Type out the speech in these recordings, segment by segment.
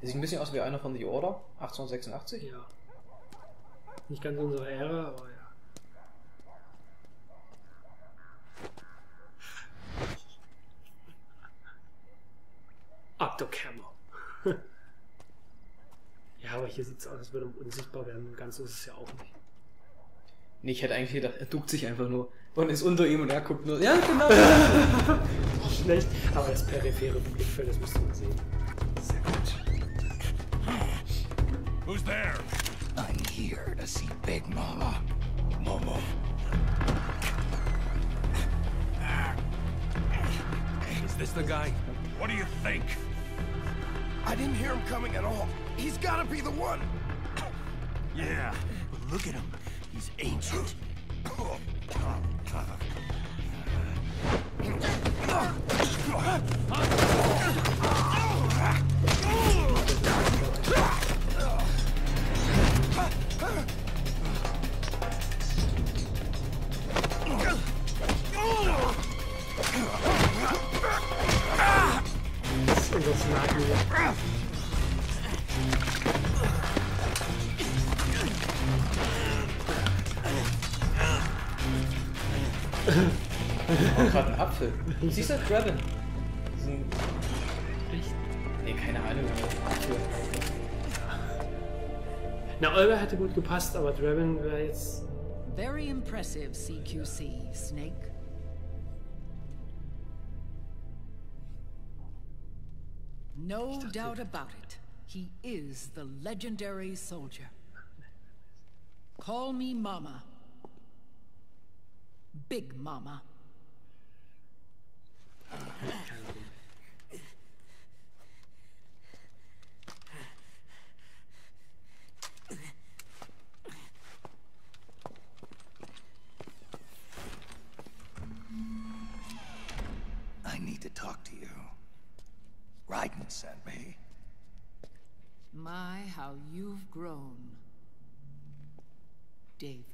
Der sieht ein bisschen aus wie einer von The Order, 1886. Ja. Nicht ganz unsere Ära, aber ja. Octocamo. Ja, aber hier sieht es aus, als würde er unsichtbar werden. Ganz so ist es ja auch nicht. Nee, ich hätte eigentlich gedacht, er duckt sich einfach nur und ist unter ihm und er guckt nur. Ja, genau. Schlecht, aber das periphere Blickfeld, das müsst ihr mal sehen. Sehr gut. Who's there? I'm here to see Big Mama. Momo. Is this the guy? What do you think? I didn't hear him coming at all. He's gotta be the one. Yeah, but look at him. He's ancient. Und das lag mir. Oh, gerade ein Apfel. Siehst du, Draven? Echt? Nee, keine Ahnung. Apfel. Na, Eure hätte gut gepasst, aber Draven wäre jetzt... Very impressive, CQC, Snake. No doubt about it. He is the legendary soldier. Call me Mama. Big Mama. I need to talk to you. Raiden sent me. My, how you've grown, David.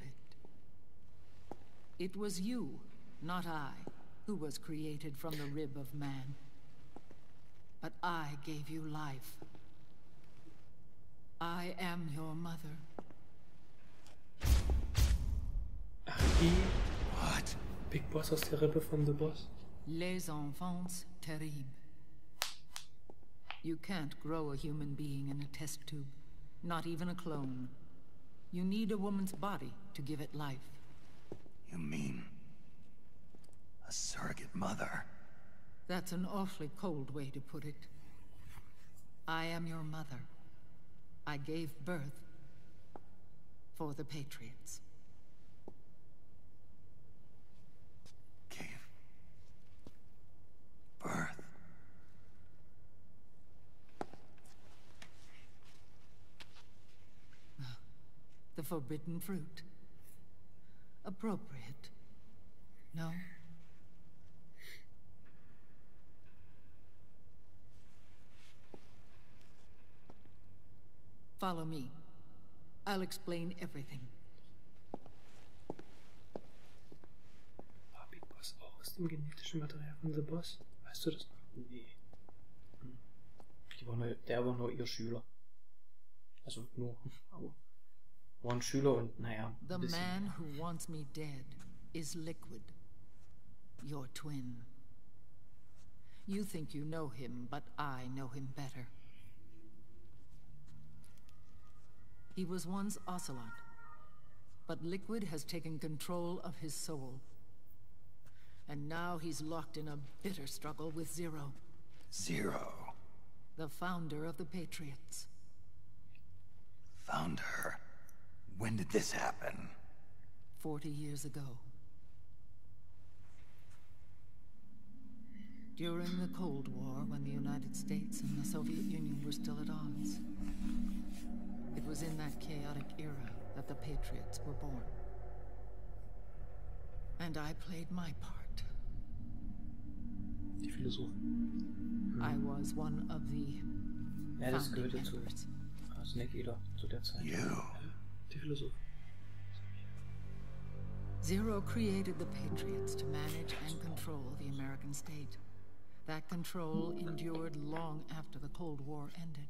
It was you, not I, who was created from the rib of man. But I gave you life. I am your mother. Ach, die What? Big Boss aus der Rippe von The Boss. Les enfants terribles. You can't grow a human being in a test tube, not even a clone. You need a woman's body to give it life. You mean a surrogate mother? That's an awfully cold way to put it. I am your mother. I gave birth for the Patriots. Gave birth? The forbidden fruit. Appropriate. No? Follow me. I'll explain everything. War Big Boss auch aus dem genetischen Material von The Boss? Weißt du das noch? Nee. Der war nur ihr Schüler. Also nur. Aber war ein Schüler und naja. The man who wants me dead is Liquid. Your twin. You think you know him, but I know him better. He was once Ocelot, but Liquid has taken control of his soul. And now he's locked in a bitter struggle with Zero. Zero. The founder of the Patriots. Found her. When did this happen? 40 years ago. During the Cold War, when the United States and the Soviet Union were still at odds. It was in that chaotic era that the Patriots were born. And I played my part. Die Philosophen. I was one of the Ja, das founding gehörte zu members. Snake Eater zu der Zeit. You. Die Philosophen. Zero created the Patriots to manage and control the American state. That control endured long after the Cold War ended.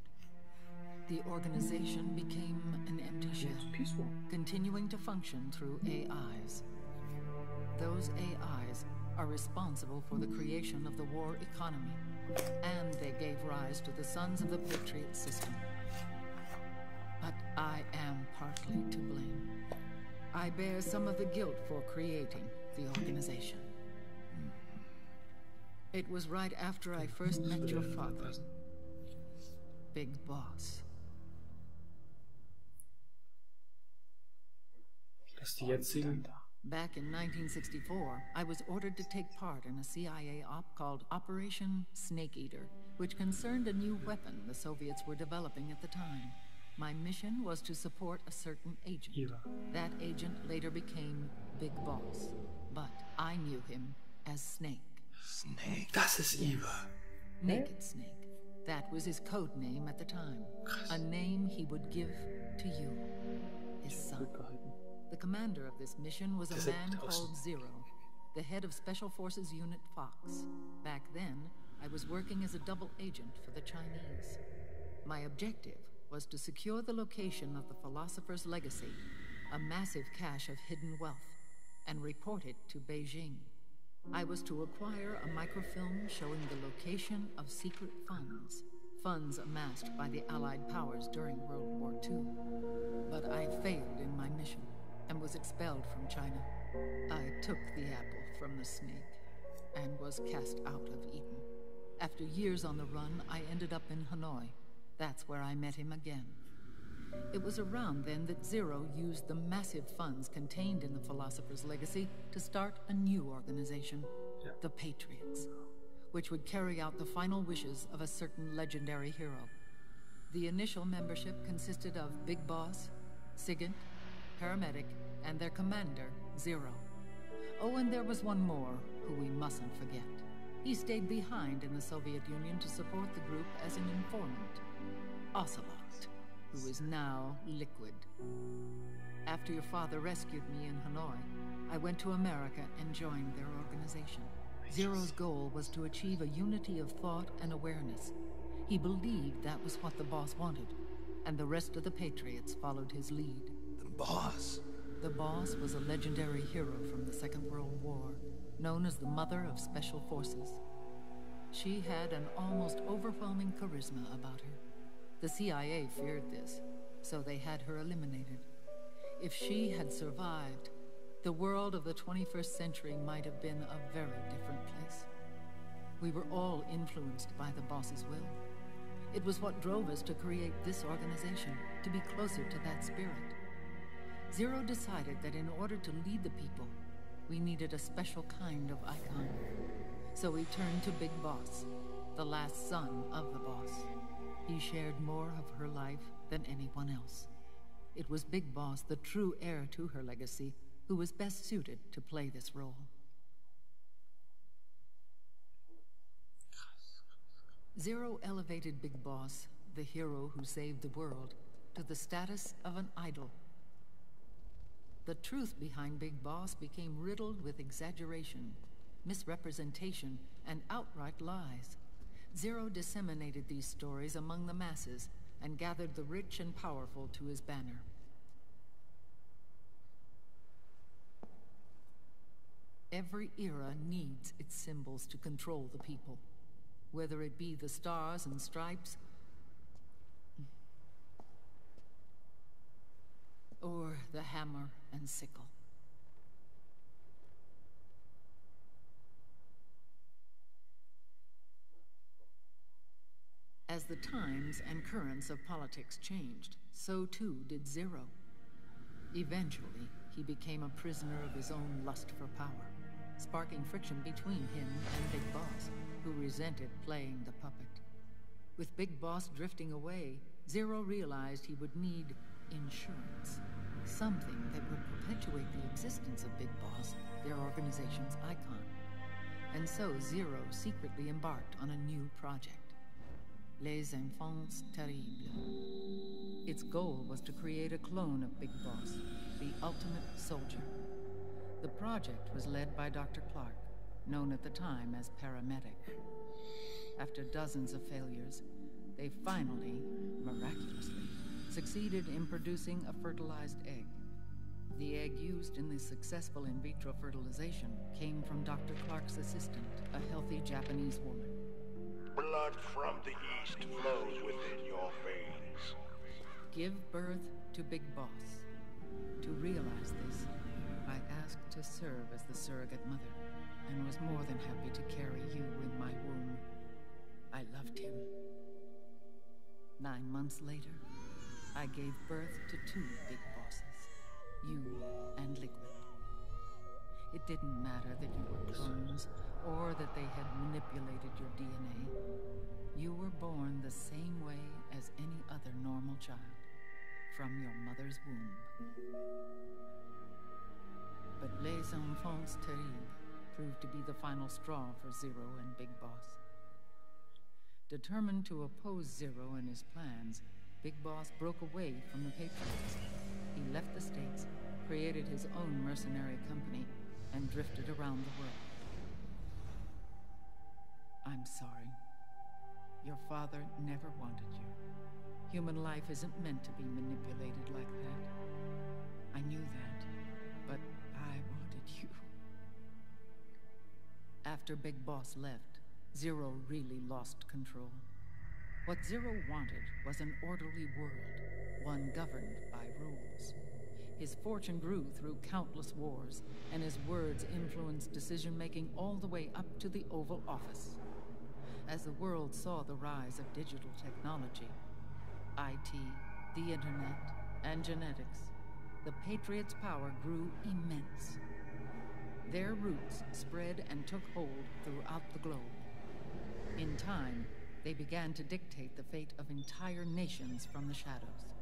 the organization became an empty shell, peaceful. continuing to function through AIs. Those AIs are responsible for the creation of the war economy, and they gave rise to the Sons of the Patriot system. But I am partly to blame. I bear some of the guilt for creating the organization. It was right after I first met your father, Big Boss. Dass die jetzigen... Back in 1964, I was ordered to take part in a CIA op called Operation Snake Eater, which concerned a new weapon the Soviets were developing at the time. My mission was to support a certain agent. Eva. That agent later became Big Boss, but I knew him as Snake. Snake. Das ist Eva. Naked Snake. That was his code name at the time. A name he would give to you, his son. The commander of this mission was a man called Zero, the head of Special Forces Unit Fox. Back then, I was working as a double agent for the Chinese. My objective was to secure the location of the philosopher's legacy, a massive cache of hidden wealth, and report it to Beijing. I was to acquire a microfilm showing the location of secret funds amassed by the Allied powers during World War II. But I failed in my mission and was expelled from China. I took the apple from the snake and was cast out of Eden. After years on the run, I ended up in Hanoi. That's where I met him again. It was around then that Zero used the massive funds contained in the Philosopher's Legacy to start a new organization, the Patriots, which would carry out the final wishes of a certain legendary hero. The initial membership consisted of Big Boss, Sigint, Paramedic, and their commander, Zero. Oh, and there was one more who we mustn't forget. He stayed behind in the Soviet Union to support the group as an informant, Ocelot, who is now Liquid. After your father rescued me in Hanoi, I went to America and joined their organization. Zero's goal was to achieve a unity of thought and awareness. He believed that was what the boss wanted, and the rest of the Patriots followed his lead. The boss? The boss was a legendary hero from the Second World War, known as the Mother of Special Forces. She had an almost overwhelming charisma about her. The CIA feared this, so they had her eliminated. If she had survived, the world of the 21st century might have been a very different place. We were all influenced by the boss's will. It was what drove us to create this organization, to be closer to that spirit. Zero decided that in order to lead the people, we needed a special kind of icon. So we turned to Big Boss, the last son of the boss. He shared more of her life than anyone else. It was Big Boss, the true heir to her legacy, who was best suited to play this role. Zero elevated Big Boss, the hero who saved the world, to the status of an idol. The truth behind Big Boss became riddled with exaggeration, misrepresentation, and outright lies. Zero disseminated these stories among the masses and gathered the rich and powerful to his banner. Every era needs its symbols to control the people, whether it be the stars and stripes, or the hammer and sickle. As the times and currents of politics changed, so too did Zero. Eventually, he became a prisoner of his own lust for power, sparking friction between him and Big Boss, who resented playing the puppet. With Big Boss drifting away, Zero realized he would need insurance, something that would perpetuate the existence of Big Boss, their organization's icon. And so Zero secretly embarked on a new project, Les Enfants Terribles. Its goal was to create a clone of Big Boss, the ultimate soldier. The project was led by Dr. Clark, known at the time as Paramedic. After dozens of failures, they finally, miraculously, succeeded in producing a fertilized egg. The egg used in the successful in vitro fertilization came from Dr. Clark's assistant, a healthy Japanese woman. Blood from the east flows within your veins. Give birth to Big Boss. To realize this, I asked to serve as the surrogate mother, and was more than happy to carry you in my womb. I loved him. 9 months later, I gave birth to 2 big bosses, you and Liquid. It didn't matter that you were clones, or that they had manipulated your DNA. You were born the same way as any other normal child, from your mother's womb. But les enfants terribles proved to be the final straw for Zero and Big Boss. Determined to oppose Zero and his plans, Big Boss broke away from the Patriots. He left the States, created his own mercenary company, and drifted around the world. I'm sorry. Your father never wanted you. Human life isn't meant to be manipulated like that. I knew that, but I wanted you. After Big Boss left, Zero really lost control. What Zero wanted was an orderly world, one governed by rules. His fortune grew through countless wars, and his words influenced decision-making all the way up to the Oval Office. As the world saw the rise of digital technology, IT, the internet, and genetics, the Patriots' power grew immense. Their roots spread and took hold throughout the globe. In time, they began to dictate the fate of entire nations from the shadows.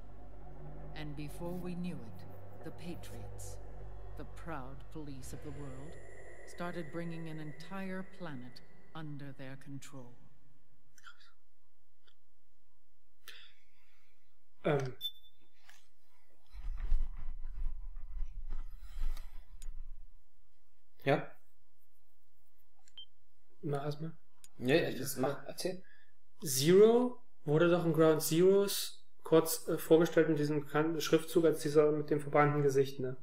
And before we knew it, the Patriots, the proud police of the world, started bringing an entire planet under their control. Ja. Mach erstmal. Nee, erzähl. Zero wurde doch in Ground Zeroes kurz vorgestellt mit diesem bekannten Schriftzug als dieser mit dem verbrannten Gesicht, ne?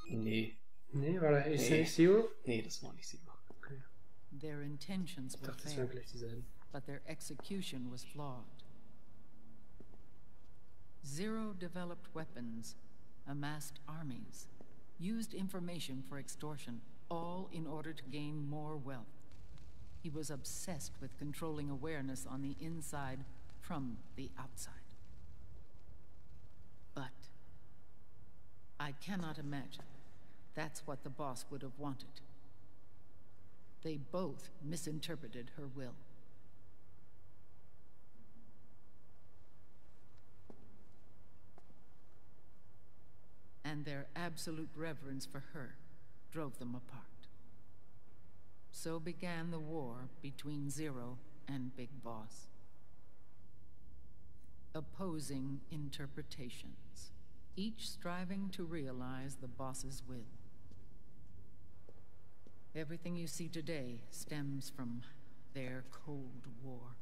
Nee. Nee, war da nicht Zero? Nee, das war nicht Zero. Okay. Their intentions Ich were dachte, das fair, wären vielleicht dieselben. but their execution was flawed. Zero developed weapons, amassed armies, used information for extortion, all in order to gain more wealth. He was obsessed with controlling awareness on the inside from the outside. But I cannot imagine that's what the boss would have wanted. They both misinterpreted her will. And their absolute reverence for her drove them apart. So began the war between Zero and Big Boss. Opposing interpretations, each striving to realize the boss's will. Everything you see today stems from their Cold War.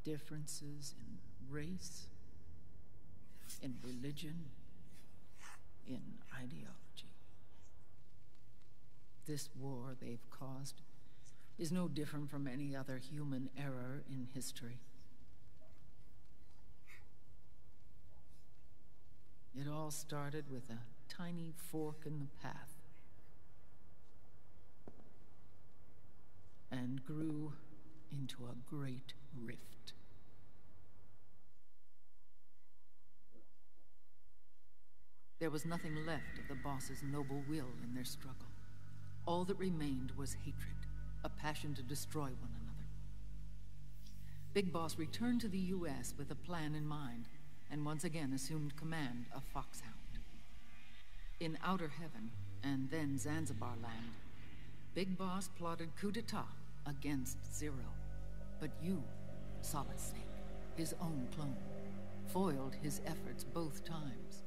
Differences in race, in religion, in ideology. This war they've caused is no different from any other human error in history. It all started with a tiny fork in the path and grew into a great rift. There was nothing left of the boss's noble will in their struggle. All that remained was hatred, a passion to destroy one another. Big Boss returned to the U.S. with a plan in mind, and once again assumed command of Foxhound. In Outer Heaven, and then Zanzibar Land, Big Boss plotted coup d'etat against Zero. But you, Solid Snake, his own clone, foiled his efforts both times.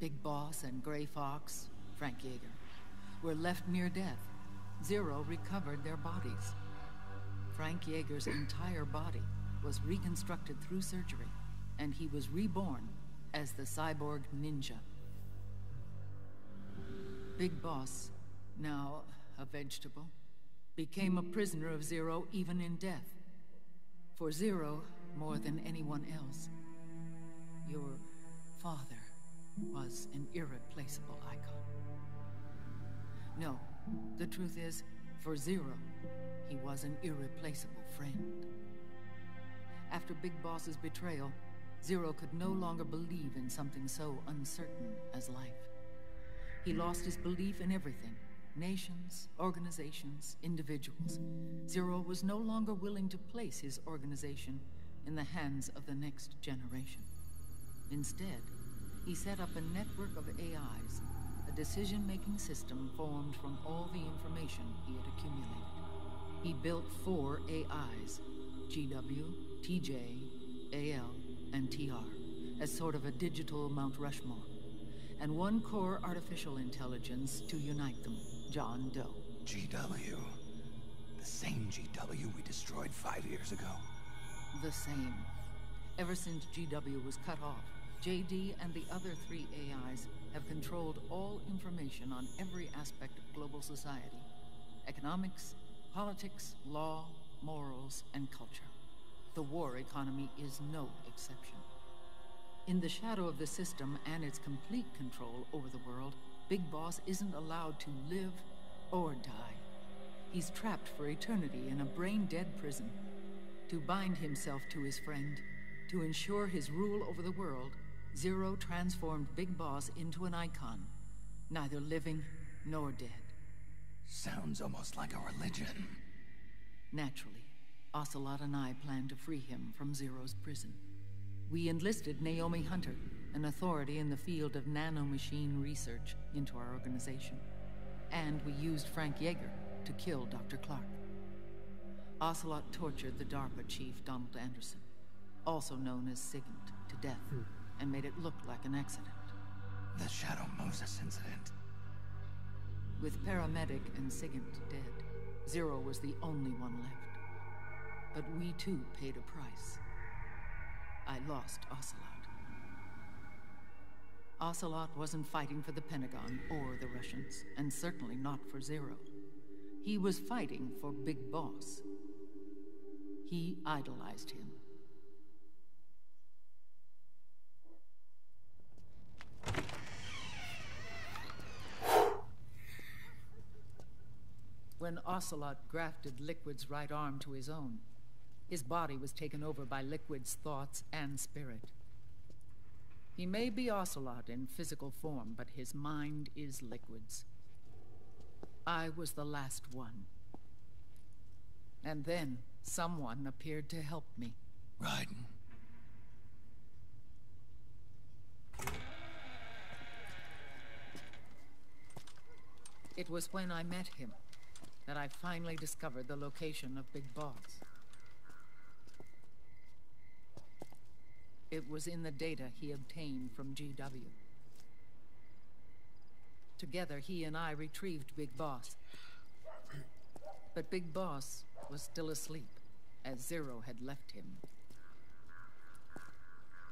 Big Boss and Gray Fox, Frank Yeager, were left near death. Zero recovered their bodies. Frank Yeager's entire body was reconstructed through surgery, and he was reborn as the cyborg ninja. Big Boss, now a vegetable, became a prisoner of Zero even in death. For Zero, more than anyone else, your father was an irreplaceable icon. No, the truth is, for Zero, he was an irreplaceable friend. After Big Boss's betrayal, Zero could no longer believe in something so uncertain as life. He lost his belief in everything. Nations, organizations, individuals. Zero was no longer willing to place his organization in the hands of the next generation. Instead, he set up a network of AIs, a decision-making system formed from all the information he had accumulated. He built 4 AIs, GW, TJ, AL, and TR, as sort of a digital Mount Rushmore, and 1 core artificial intelligence to unite them, John Doe. GW. The same GW we destroyed 5 years ago. The same. Ever since GW was cut off, JD and the other 3 AIs have controlled all information on every aspect of global society. Economics, politics, law, morals, and culture. The war economy is no exception. In the shadow of the system and its complete control over the world, Big Boss isn't allowed to live or die. He's trapped for eternity in a brain-dead prison. To bind himself to his friend, to ensure his rule over the world, Zero transformed Big Boss into an icon, neither living nor dead. Sounds almost like a religion. Naturally, Ocelot and I plan to free him from Zero's prison. We enlisted Naomi Hunter, an authority in the field of nanomachine research, into our organization. And we used Frank Yeager to kill Dr. Clark. Ocelot tortured the DARPA chief, Donald Anderson, also known as Sigint, to death, and made it look like an accident. The Shadow Moses incident. With Paramedic and Sigint dead, Zero was the only one left. But we too paid a price. I lost Ocelot. Ocelot wasn't fighting for the Pentagon or the Russians, and certainly not for Zero. He was fighting for Big Boss. He idolized him. When Ocelot grafted Liquid's right arm to his own, his body was taken over by Liquid's thoughts and spirit. He may be Ocelot in physical form, but his mind is Liquid's. I was the last one. And then someone appeared to help me. Raiden. It was when I met him that I finally discovered the location of Big Boss. It was in the data he obtained from GW. Together, he and I retrieved Big Boss. But Big Boss was still asleep, as Zero had left him.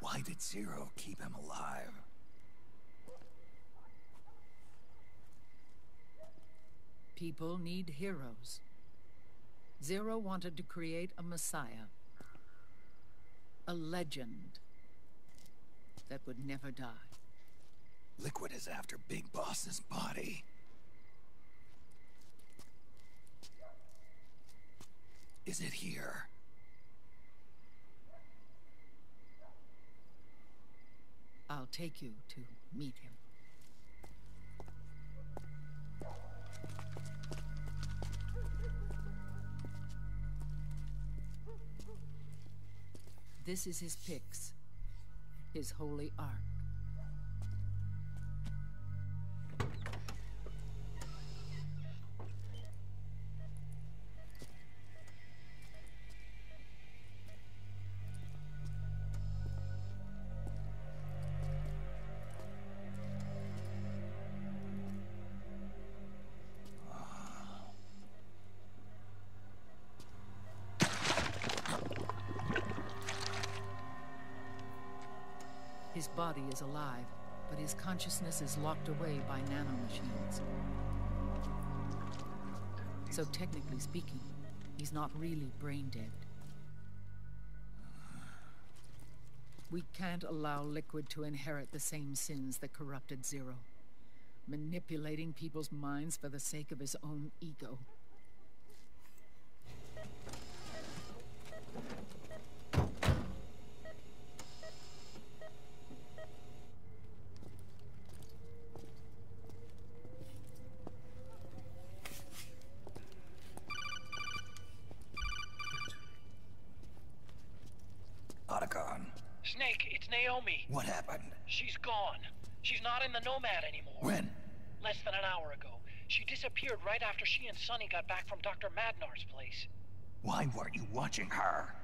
Why did Zero keep him alive? People need heroes. Zero wanted to create a messiah. A legend that would never die. Liquid is after Big Boss's body. Is it here? I'll take you to meet him. This is his pyx, his holy ark. His body is alive, but his consciousness is locked away by nanomachines. So technically speaking, he's not really brain dead. We can't allow Liquid to inherit the same sins that corrupted Zero. Manipulating people's minds for the sake of his own ego. Snake, it's Naomi. What happened? She's gone. She's not in the Nomad anymore. When? Less than an hour ago. She disappeared right after she and Sonny got back from Dr. Madnar's place. Why weren't you watching her?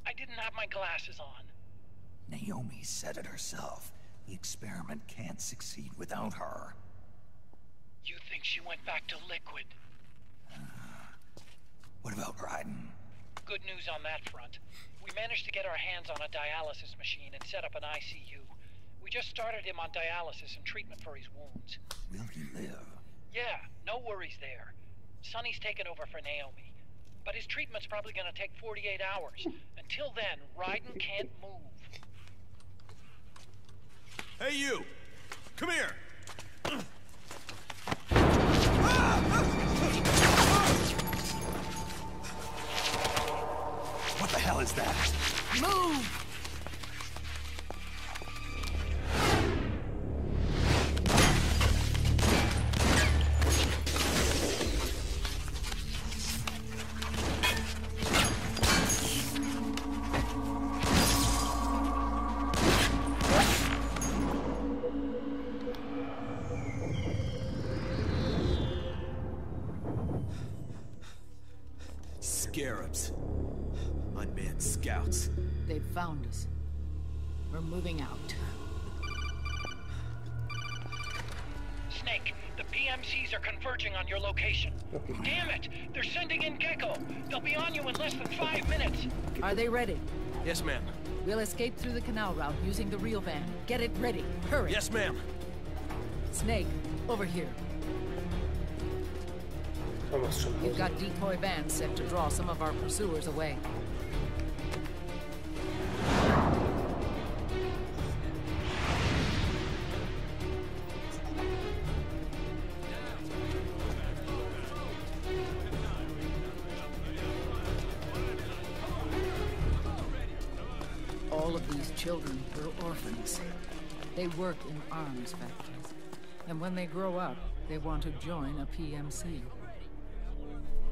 I didn't have my glasses on. Naomi said it herself. The experiment can't succeed without her. You think she went back to Liquid? What about Raiden? Good news on that front. We managed to get our hands on a dialysis machine and set up an ICU. We just started him on dialysis and treatment for his wounds. Will he live? Yeah, no worries there. Sonny's taken over for Naomi. But his treatment's probably gonna take 48 hours. Until then, Raiden can't move. Hey, you! Come here! What the hell is that? Move! Scarabs. Unmanned scouts. They've found us. We're moving out. Snake, the PMCs are converging on your location. Damn it! They're sending in Gecko. They'll be on you in less than 5 minutes. Are they ready? Yes, ma'am. We'll escape through the canal route using the real van. Get it ready. Hurry. Yes, ma'am. Snake, over here. Thomas schon We've got decoy vans set to draw some of our pursuers away. All of these children were orphans. They work in arms factories. And when they grow up, they want to join a PMC.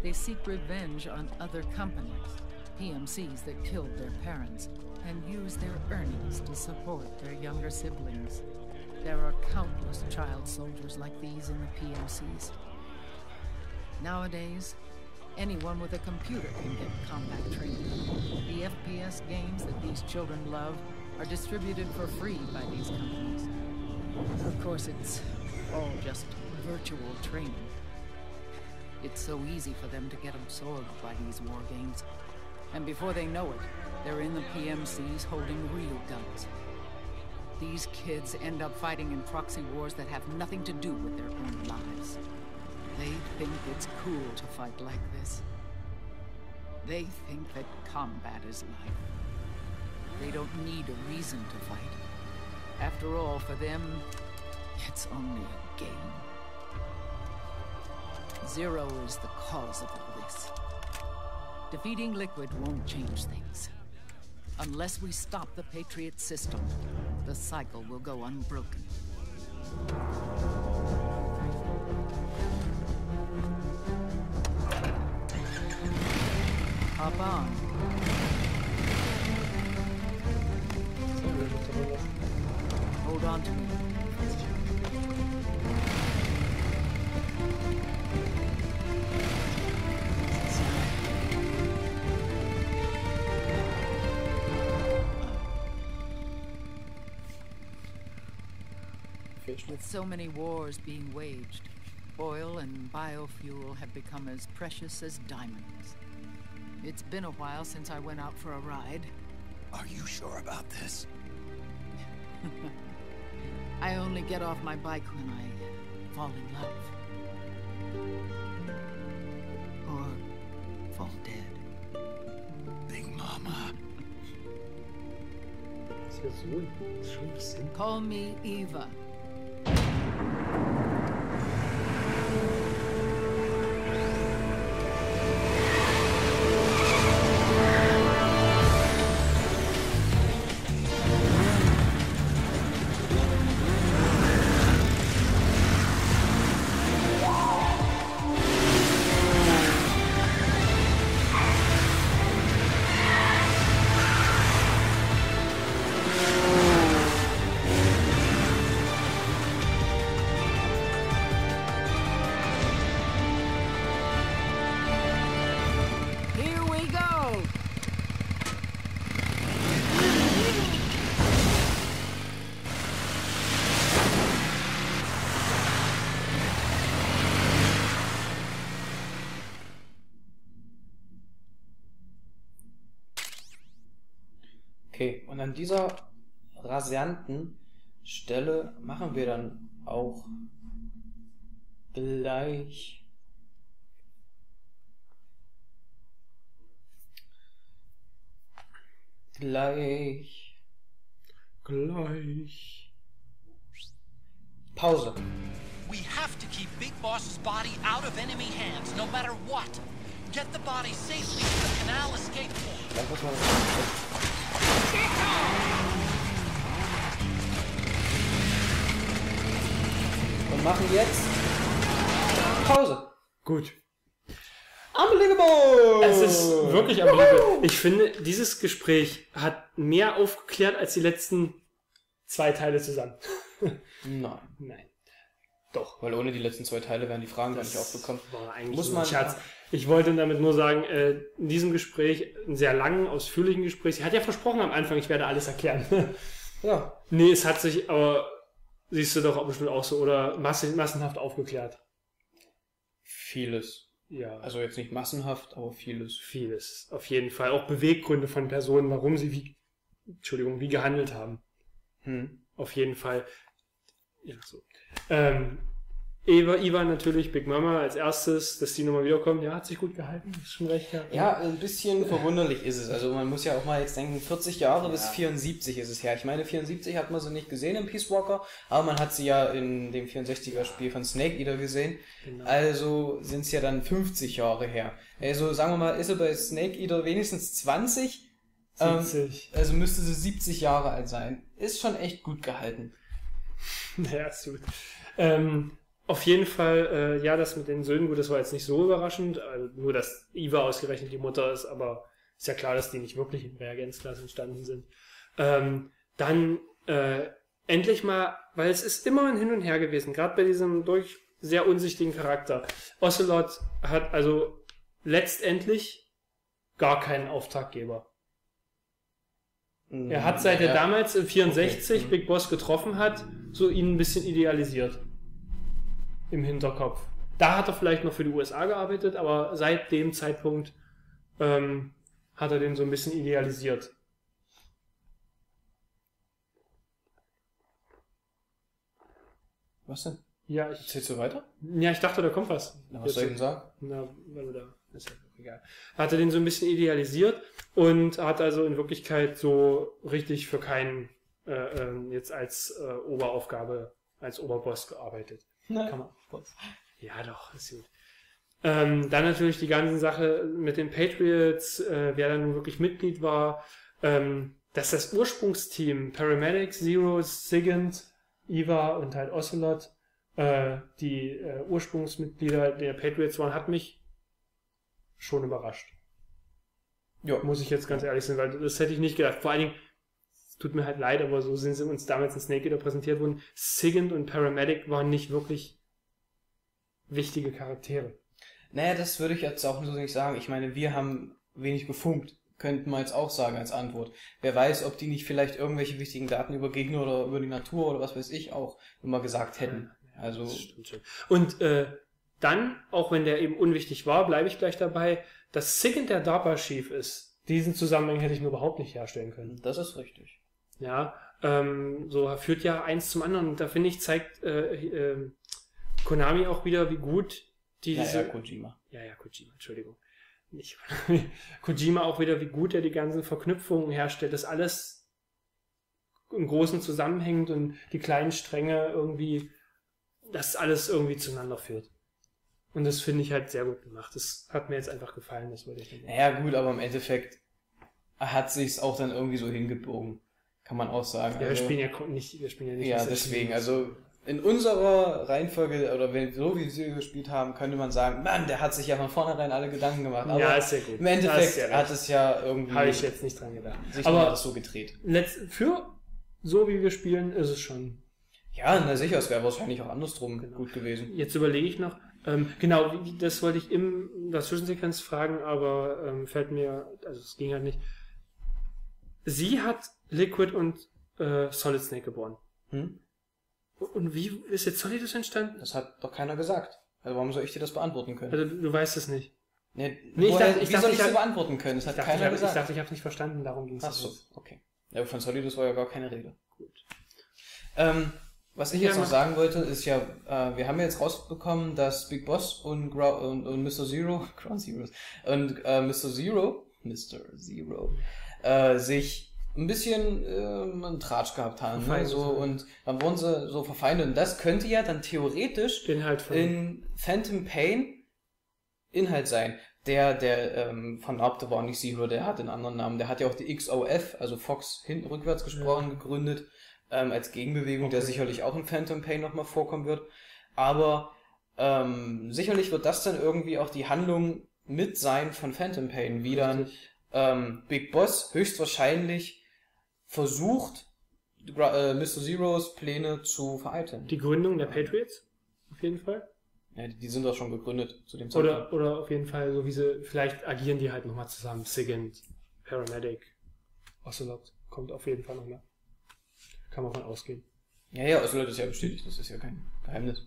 They seek revenge on other companies, PMCs that killed their parents, and use their earnings to support their younger siblings. There are countless child soldiers like these in the PMCs. Nowadays, anyone with a computer can get combat training. The FPS games that these children love are distributed for free by these companies. Of course, it's all just virtual training. It's so easy for them to get absorbed by these war games. And before they know it, they're in the PMCs holding real guns. These kids end up fighting in proxy wars that have nothing to do with their own lives. They think it's cool to fight like this. They think that combat is life. They don't need a reason to fight. After all, for them, it's only a game. Zero is the cause of all this. Defeating Liquid won't change things. Unless we stop the Patriot system, the cycle will go unbroken. Hop on. Hold on to me. With so many wars being waged, oil and biofuel have become as precious as diamonds. It's been a while since I went out for a ride. Are you sure about this? I only get off my bike when I fall in love. Or fall dead. Big Mama. Das ist ja so, das ist schon ein bisschen. Call me Eva. Okay, und an dieser rasanten Stelle machen wir dann auch gleich Pause. We have to keep Big Boss's body out of enemy hands, no matter what. Get the body safely to the canal escape point. Dann muss man und machen jetzt Pause. Gut. Unbelievable! Es ist wirklich unbelievable. Ich finde, dieses Gespräch hat mehr aufgeklärt als die letzten 2 Teile zusammen. Nein. Nein. Doch, weil ohne die letzten 2 Teile wären die Fragen gar nicht aufgekommen. War eigentlich Muss nur man ein Scherz. Ich wollte damit nur sagen, in diesem Gespräch, einen sehr langen, ausführlichen Gespräch, sie hat ja versprochen am Anfang, ich werde alles erklären. Ja. Nee, es hat sich, aber siehst du doch bestimmt auch so, oder massenhaft aufgeklärt. Vieles. Ja. Also jetzt nicht massenhaft, aber vieles. Vieles. Auf jeden Fall. Auch Beweggründe von Personen, warum sie wie gehandelt haben. Auf jeden Fall. Ja, so. Eva natürlich, Big Mama als erstes, dass die nochmal wiederkommt. Ja, hat sich gut gehalten, ist schon recht. Ja, ein bisschen verwunderlich ist es. Also man muss ja auch mal jetzt denken, 40 Jahre bis 74 ist es her. Ich meine, 74 hat man sie nicht gesehen im Peace Walker, aber man hat sie ja in dem 64er Spiel von Snake Eater gesehen. Genau. Also sind es ja dann 50 Jahre her. Also sagen wir mal, ist sie bei Snake Eater wenigstens 20? 70. Also müsste sie 70 Jahre alt sein. Ist schon echt gut gehalten. Naja, ist gut. Auf jeden Fall, ja, das mit den Söhnen, gut, das war jetzt nicht so überraschend, also nur, dass Eva ausgerechnet die Mutter ist, aber ist ja klar, dass die nicht wirklich in Reagenzglas entstanden sind. Dann endlich mal, weil es ist immer ein Hin und Her gewesen, gerade bei diesem sehr unsichtigen Charakter. Ocelot hat also letztendlich gar keinen Auftraggeber. Er hat, seit er damals im 64 Big Boss getroffen hat, so ihn ein bisschen idealisiert. Im Hinterkopf. Da hat er vielleicht noch für die USA gearbeitet, aber seit dem Zeitpunkt hat er den so ein bisschen idealisiert. Was denn? Ja, erzählst du weiter? Ja, ich dachte, da kommt was. Na, was soll ich denn sagen? Na, weil da ist ja egal. Hat er den so ein bisschen idealisiert und hat also in Wirklichkeit so richtig für keinen jetzt als Oberaufgabe, als Oberboss gearbeitet. Nein. Kann man. Ja, doch, ist gut. Dann natürlich die ganze Sache mit den Patriots, wer da nun wirklich Mitglied war, dass das Ursprungsteam Paramedic, Zero, Sigint, Eva und halt Ocelot die Ursprungsmitglieder der Patriots waren, hat mich schon überrascht. Ja. Muss ich jetzt ganz ehrlich sein, weil das hätte ich nicht gedacht. Vor allen Dingen, es tut mir halt leid, aber so sind sie uns damals in Snake Eater präsentiert worden. Sigint und Paramedic waren nicht wirklich wichtige Charaktere. Naja, das würde ich jetzt auch so nicht sagen. Ich meine, wir haben wenig gefunkt, könnten wir jetzt auch sagen als Antwort. Wer weiß, ob die nicht vielleicht irgendwelche wichtigen Daten über Gegner oder über die Natur oder was weiß ich auch immer gesagt hätten. Also das stimmt schon. Und dann, auch wenn der eben unwichtig war, bleibe ich gleich dabei, dass Sigint der DARPA-Chief ist, Diesen Zusammenhang hätte ich mir überhaupt nicht herstellen können. Das ist richtig. Ja, so führt ja eins zum anderen. Und da finde ich, zeigt Konami auch wieder, wie gut diese... Kojima. Kojima, Entschuldigung. Nicht Kojima auch wieder, wie gut er die ganzen Verknüpfungen herstellt, dass alles im Großen zusammenhängt und die kleinen Stränge irgendwie, dass alles irgendwie zueinander führt. Und das finde ich halt sehr gut gemacht. Das hat mir jetzt einfach gefallen, das wollte ich nicht. Naja, gut, aber im Endeffekt hat sich's auch dann irgendwie so hingebogen. Kann man auch sagen. Ja, also, wir spielen ja nicht. Ja, deswegen, also in unserer Reihenfolge, oder so wie sie gespielt haben, könnte man sagen, Mann, der hat sich ja von vornherein alle Gedanken gemacht. Aber ja, ist sehr gut. Im Endeffekt hat es ja irgendwie... Habe ich jetzt nicht dran gedacht. Sich aber das so gedreht. Für so wie wir spielen, ist es schon... Ja, na sicher, es wäre wahrscheinlich auch andersrum gut gewesen. Jetzt überlege ich noch, genau, das wollte ich in der Zwischensequenz fragen, aber fällt mir, also es ging halt nicht. Sie hat Liquid und Solid Snake geboren. Und wie ist jetzt Solidus entstanden? Das hat doch keiner gesagt. Also warum soll ich dir das beantworten können? Also du weißt es nicht. Nee, ich dachte, wie soll ich es dir beantworten können? Das hat keiner gesagt. Ich dachte, ich habe es nicht verstanden, darum ging es. Ach so, okay. Ja, von Solidus war ja gar keine Rede. Gut. Was ich jetzt noch sagen wollte, ist ja, wir haben jetzt rausbekommen, dass Big Boss und Mr. Zero, Ground Zeroes, und Mr. Zero, sich ein bisschen einen Tratsch gehabt haben. Ne? So, und dann wurden sie so verfeindet. Und das könnte ja dann theoretisch in Phantom Pain Inhalt sein. Der von Haupte war nicht Zero, der hat einen anderen Namen. Der hat ja auch die XOF, also Fox hinten rückwärts gesprochen, gegründet. Als Gegenbewegung, der sicherlich auch in Phantom Pain nochmal vorkommen wird. Aber sicherlich wird das dann irgendwie auch die Handlung mit sein von Phantom Pain, wie dann Big Boss höchstwahrscheinlich versucht, Mr. Zeros Pläne zu vereiteln. Die Gründung der Patriots? Auf jeden Fall? Ja, die sind doch schon gegründet zu dem Zeitpunkt. Oder auf jeden Fall, so wie sie, vielleicht agieren die halt nochmal zusammen. Sigint, Paramedic, Ocelot kommt auf jeden Fall nochmal. Kann man von ausgehen. Ja, Ocelot ist ja bestätigt, das ist ja kein Geheimnis.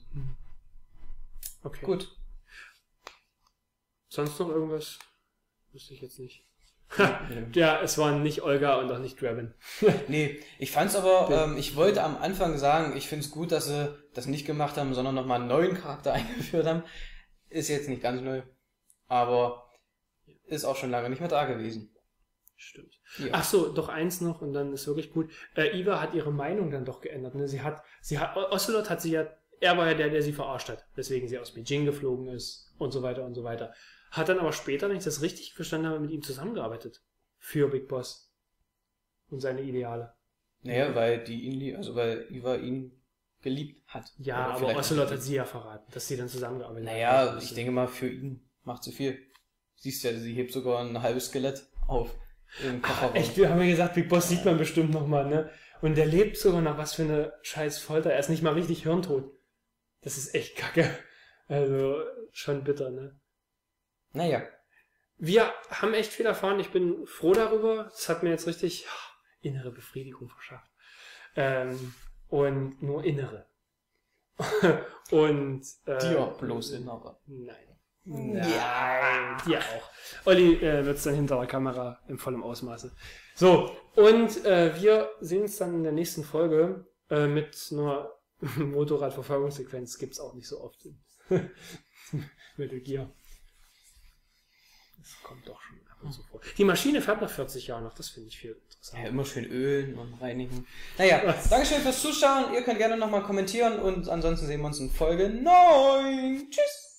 Okay. Gut. Sonst noch irgendwas? Wüsste ich jetzt nicht. Ja, es waren nicht Olga und auch nicht Draven. Nee, ich fand's aber, ich wollte am Anfang sagen, ich find's gut, dass sie das nicht gemacht haben, sondern nochmal einen neuen Charakter eingeführt haben. Ist jetzt nicht ganz neu, aber ist auch schon lange nicht mehr da gewesen. Stimmt. Ja. Ach so, doch eins noch und dann ist wirklich gut. Eva hat ihre Meinung dann doch geändert. Ne? Ocelot hat sie ja, er war ja der sie verarscht hat, weswegen sie aus Beijing geflogen ist und so weiter und so weiter. Hat dann aber später, wenn ich das richtig verstanden habe, mit ihm zusammengearbeitet. Für Big Boss. Und seine Ideale. Naja, weil weil Eva ihn geliebt hat. Ja, aber Ocelot hat sie ja verraten, dass sie dann zusammengearbeitet haben. Naja, ich denke mal, für ihn macht sie viel. Siehst ja, sie hebt sogar ein halbes Skelett auf. Im Kofferraum. Echt, wir haben ja gesagt, Big Boss sieht man bestimmt nochmal, ne? Und der lebt sogar noch, was für eine scheiß Folter. Er ist nicht mal richtig hirntot. Das ist echt kacke. Also, schon bitter, ne? Naja. Wir haben echt viel erfahren. Ich bin froh darüber. Das hat mir jetzt richtig innere Befriedigung verschafft. Und nur innere. Und dir bloß innere. Nein, dir auch. Olli wird es dann hinter der Kamera im vollen Ausmaße. So, und wir sehen uns dann in der nächsten Folge mit einer Motorradverfolgungssequenz. Gibt's auch nicht so oft in Metal Gear. Das kommt doch schon ab und zu vor. Die Maschine fährt nach 40 Jahren noch, das finde ich viel interessanter. Ja, immer schön ölen und reinigen. Naja, Dankeschön fürs Zuschauen. Ihr könnt gerne nochmal kommentieren und ansonsten sehen wir uns in Folge 9. Tschüss!